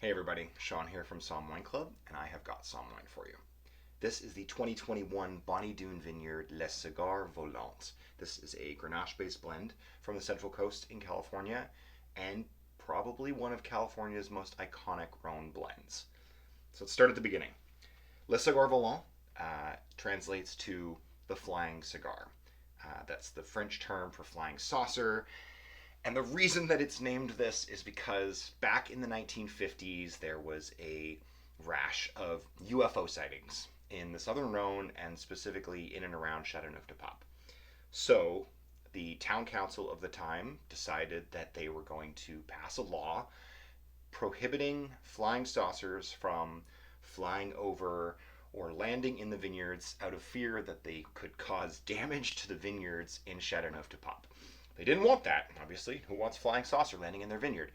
Hey everybody, Sean here from Somm Wine Club, and I have got Somm wine for you. This is the 2021 Bonny Doon Vineyard Le Cigare Volant. This is a Grenache-based blend from the Central Coast in California, and probably one of California's most iconic Rhone blends. So let's start at the beginning. Le Cigare Volant translates to the flying cigar. That's the French term for flying saucer. And the reason that it's named this is because back in the 1950s, there was a rash of UFO sightings in the Southern Rhone and specifically in and around Châteauneuf-du-Pape. So the town council of the time decided that they were going to pass a law prohibiting flying saucers from flying over or landing in the vineyards out of fear that they could cause damage to the vineyards in Châteauneuf-du-Pape. They didn't want that, obviously. Who wants flying saucer landing in their vineyard?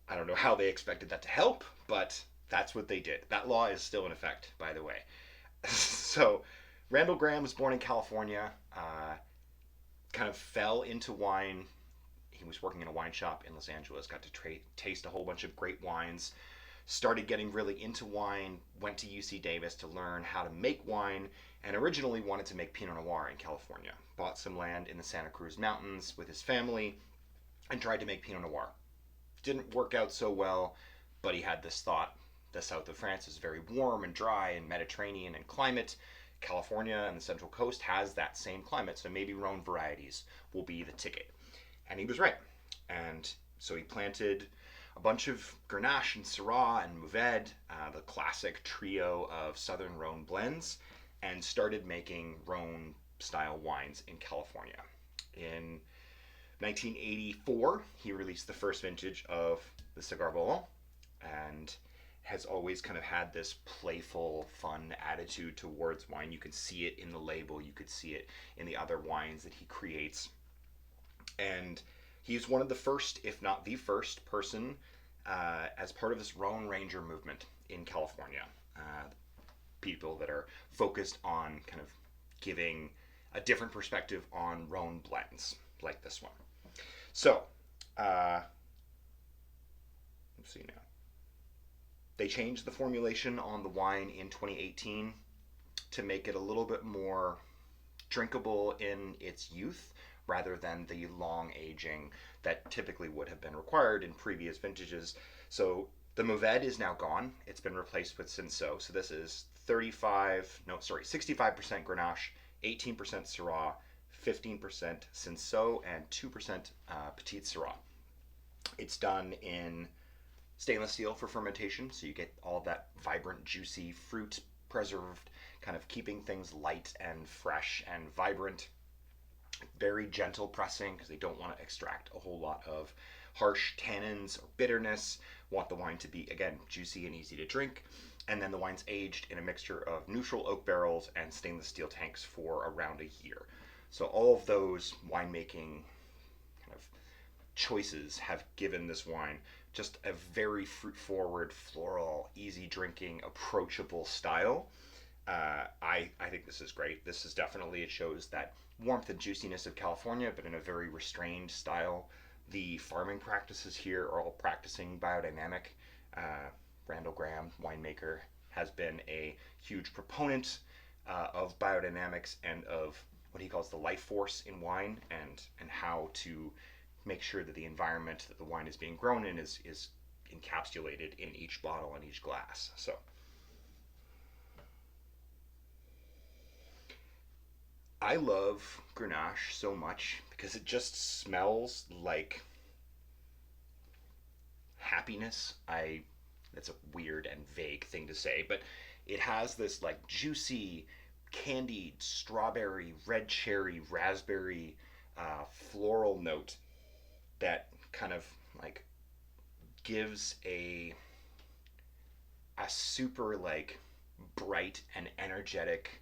I don't know how they expected that to help, but that's what they did. That law is still in effect, by the way. So, Randall Graham was born in California, kind of fell into wine. He was working in a wine shop in Los Angeles, got to taste a whole bunch of great wines, started getting really into wine, went to UC Davis to learn how to make wine, and originally wanted to make Pinot Noir in California. Bought some land in the Santa Cruz Mountains with his family and tried to make Pinot Noir. Didn't work out so well, but he had this thought: the south of France is very warm and dry and Mediterranean in climate. California and the Central Coast has that same climate, so maybe Rhone varieties will be the ticket. And he was right. And so he planted a bunch of Grenache and Syrah and Mourvèdre, the classic trio of Southern Rhone blends, and started making Rhone style wines in California. In 1984, he released the first vintage of the Cigare Volant and has always kind of had this playful, fun attitude towards wine. You can see it in the label, you could see it in the other wines that he creates. And he's one of the first, if not the first person, as part of this Rhone Ranger movement in California. People that are focused on kind of giving a different perspective on Rhone blends, like this one. So, let's see now. They changed the formulation on the wine in 2018 to make it a little bit more drinkable in its youth, rather than the long aging that typically would have been required in previous vintages. So the Mourvèdre is now gone. It's been replaced with Cinsault. So this is 65% Grenache, 18% Syrah, 15% Cinsault, and 2% Petit Syrah. It's done in stainless steel for fermentation, so you get all of that vibrant, juicy fruit preserved, kind of keeping things light and fresh and vibrant. Very gentle pressing because they don't want to extract a whole lot of harsh tannins or bitterness. Want the wine to be, again, juicy and easy to drink. And then the wine's aged in a mixture of neutral oak barrels and stainless steel tanks for around a year. So all of those winemaking kind of choices have given this wine just a very fruit-forward, floral, easy drinking, approachable style. I think this is great. This is definitely, it shows that warmth and juiciness of California, but in a very restrained style. The farming practices here are all practicing biodynamic. Randall Graham, winemaker, has been a huge proponent of biodynamics and of what he calls the life force in wine, and how to make sure that the environment that the wine is being grown in is encapsulated in each bottle and each glass. So I love Grenache so much because it just smells like happiness. That's a weird and vague thing to say, but it has this like juicy, candied strawberry, red cherry, raspberry, floral note that kind of like gives a super like bright and energetic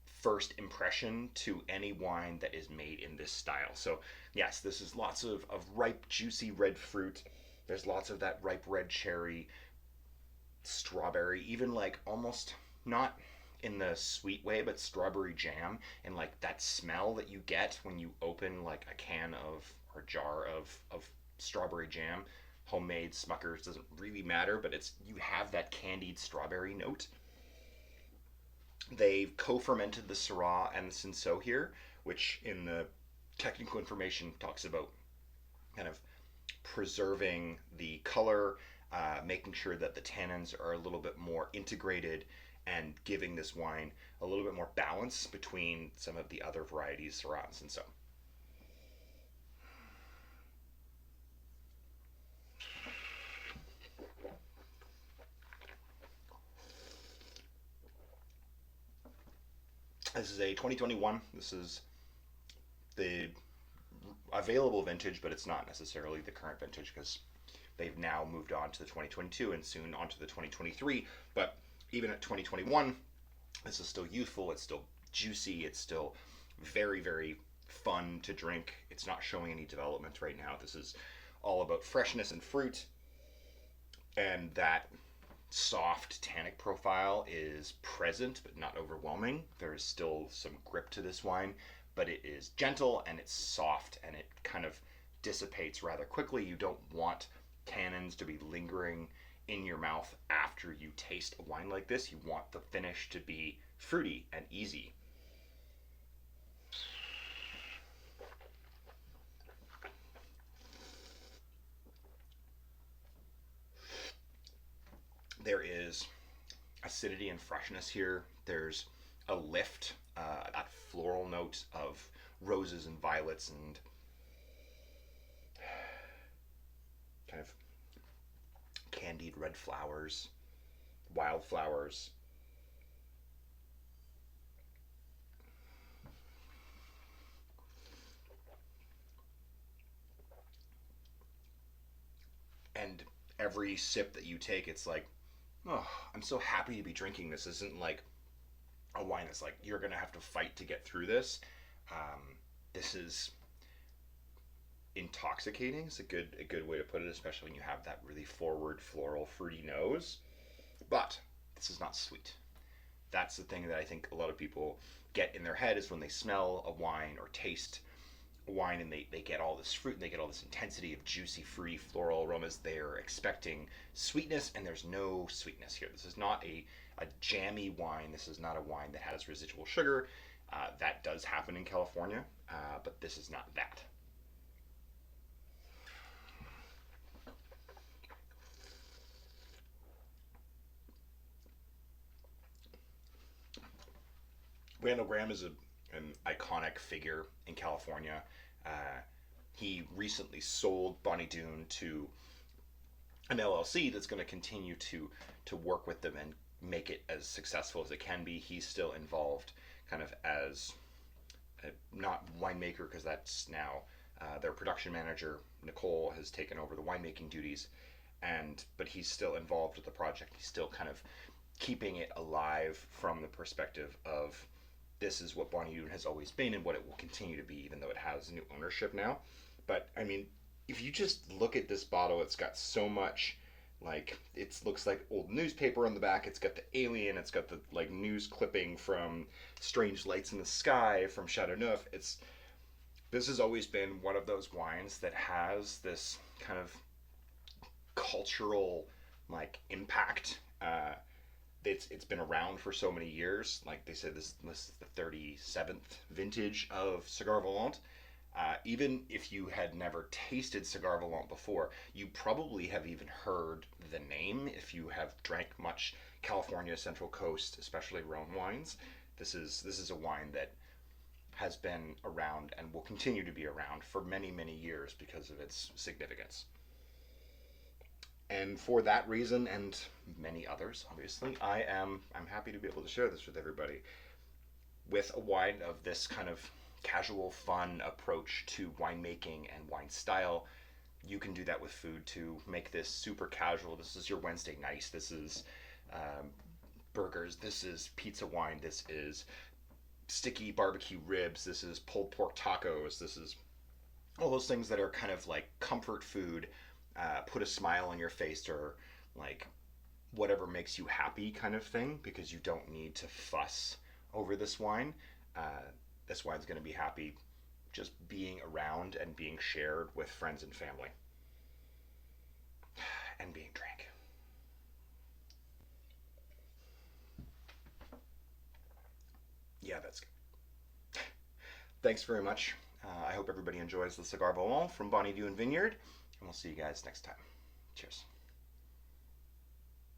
first impression to any wine that is made in this style. So yes, this is lots of ripe, juicy red fruit. There's lots of that ripe red cherry, strawberry, even like almost not in the sweet way, but strawberry jam, and like that smell that you get when you open like a can of or jar of strawberry jam. homemade Smuckers, doesn't really matter, but it's you have that candied strawberry note. They've co-fermented the Syrah and the Cinsault here, which in the technical information talks about kind of preserving the color, making sure that the tannins are a little bit more integrated, and giving this wine a little bit more balance between some of the other varieties, Syrahs and so. This is a 2021. This is the available vintage, but it's not necessarily the current vintage because they've now moved on to the 2022 and soon on to the 2023. But even at 2021, this is still youthful. It's still juicy. It's still very, very fun to drink. It's not showing any development right now. This is all about freshness and fruit, and that soft tannic profile is present but not overwhelming. There is still some grip to this wine, but it is gentle and it's soft and it kind of dissipates rather quickly. You don't want tannins to be lingering in your mouth after you taste a wine like this. You want the finish to be fruity and easy. There is acidity and freshness here. There's a lift, that floral note of roses and violets and kind of candied red flowers, wildflowers. And every sip that you take, it's like, oh, I'm so happy to be drinking this. This isn't like a wine that's like you're gonna have to fight to get through this. Um, this is intoxicating. It's a good way to put it, especially when you have that really forward floral fruity nose. But this is not sweet. That's the thing that I think a lot of people get in their head is when they smell a wine or taste a wine and they get all this fruit and they get all this intensity of juicy, fruity, floral aromas. They're expecting sweetness, and there's no sweetness here. This is not a jammy wine. This is not a wine that has residual sugar. That does happen in California, but this is not that. Randall Graham is an iconic figure in California. Uh, he recently sold Bonny Doon to an LLC that's going to continue to work with them and make it as successful as it can be. He's still involved, kind of as not winemaker because that's now their production manager Nicole has taken over the winemaking duties, and but he's still involved with the project. He's still kind of keeping it alive from the perspective of this is what Bonny Doon has always been and what it will continue to be, even though it has new ownership now. But I mean, if you just look at this bottle, it's got so much, like it looks like old newspaper on the back. It's got the alien. It's got the like news clipping from Strange Lights in the Sky from Chateauneuf. This has always been one of those wines that has this kind of cultural like impact. It's been around for so many years. Like they said, this is the 37th vintage of Cigare Volant. Even if you had never tasted Cigare Volant before, you probably have even heard the name if you have drank much California Central Coast, especially Rhone wines. This is a wine that has been around and will continue to be around for many, many years because of its significance. And for that reason and many others, obviously, I'm happy to be able to share this with everybody. With a wine of this kind of casual, fun approach to winemaking and wine style, you can do that with food to make this super casual. This is your Wednesday night. This is burgers. This is pizza wine. This is sticky barbecue ribs. This is pulled pork tacos. This is all those things that are kind of like comfort food, put a smile on your face, or like whatever makes you happy kind of thing, because you don't need to fuss over this wine. This wine's going to be happy just being around and being shared with friends and family. Yeah, that's good. Thanks very much. I hope everybody enjoys the Cigare Volant from Bonny Doon Vineyard, and we'll see you guys next time. Cheers.